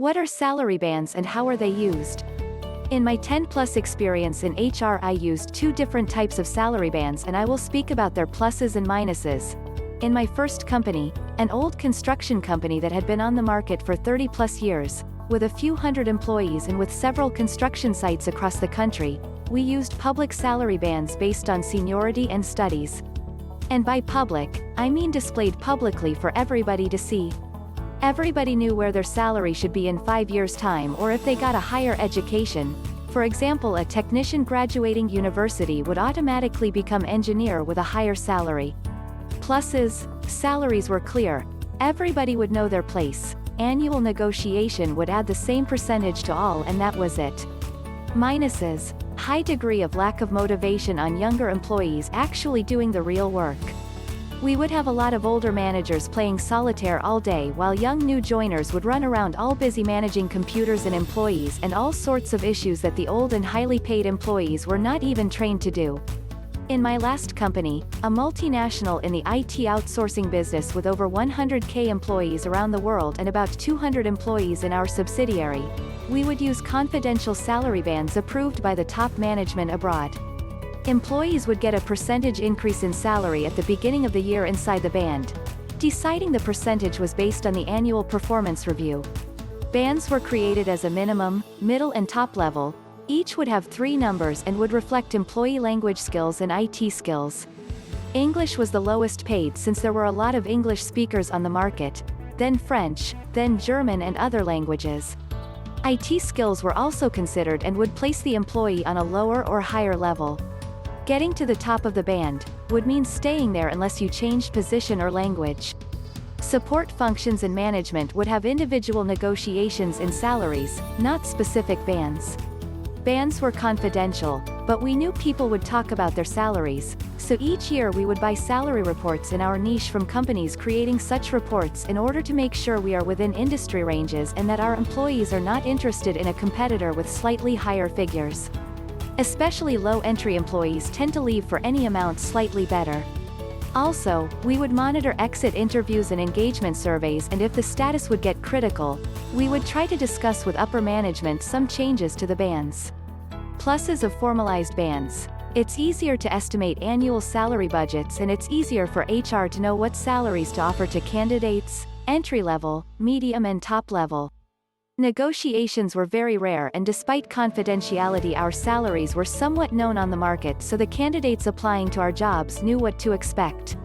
What are salary bands and how are they used? In my 10-plus experience in HR, I used two different types of salary bands, and I will speak about their pluses and minuses. In my first company, an old construction company that had been on the market for 30-plus years, with a few hundred employees and with several construction sites across the country, we used public salary bands based on seniority and studies. And by public, I mean displayed publicly for everybody to see. Everybody knew where their salary should be in 5 years' time, or if they got a higher education. For example, a technician graduating university would automatically become engineer with a higher salary. Pluses: salaries were clear. Everybody would know their place. Annual negotiation would add the same percentage to all, and that was it. Minuses: high degree of lack of motivation on younger employees actually doing the real work. We would have a lot of older managers playing solitaire all day while young new joiners would run around all busy managing computers and employees and all sorts of issues that the old and highly paid employees were not even trained to do. In my last company, a multinational in the IT outsourcing business with over 100k employees around the world and about 200 employees in our subsidiary, we would use confidential salary bands approved by the top management abroad. Employees would get a percentage increase in salary at the beginning of the year inside the band. Deciding the percentage was based on the annual performance review. Bands were created as a minimum, middle and top level. Each would have 3 numbers and would reflect employee language skills and IT skills. English was the lowest paid since there were a lot of English speakers on the market, then French, then German and other languages. IT skills were also considered and would place the employee on a lower or higher level. Getting to the top of the band would mean staying there unless you changed position or language. Support functions and management would have individual negotiations in salaries, not specific bands. Bands were confidential, but we knew people would talk about their salaries, so each year we would buy salary reports in our niche from companies creating such reports in order to make sure we are within industry ranges and that our employees are not interested in a competitor with slightly higher figures. Especially low-entry employees tend to leave for any amount slightly better. Also, we would monitor exit interviews and engagement surveys, and if the status would get critical, we would try to discuss with upper management some changes to the bands. Pluses of formalized bands: it's easier to estimate annual salary budgets and it's easier for HR to know what salaries to offer to candidates, entry-level, medium and top level. Negotiations were very rare, and despite confidentiality our salaries were somewhat known on the market, so the candidates applying to our jobs knew what to expect.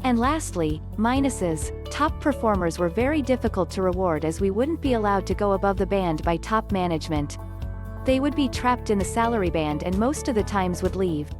And lastly, minuses: top performers were very difficult to reward as we wouldn't be allowed to go above the band by top management. They would be trapped in the salary band and most of the times would leave.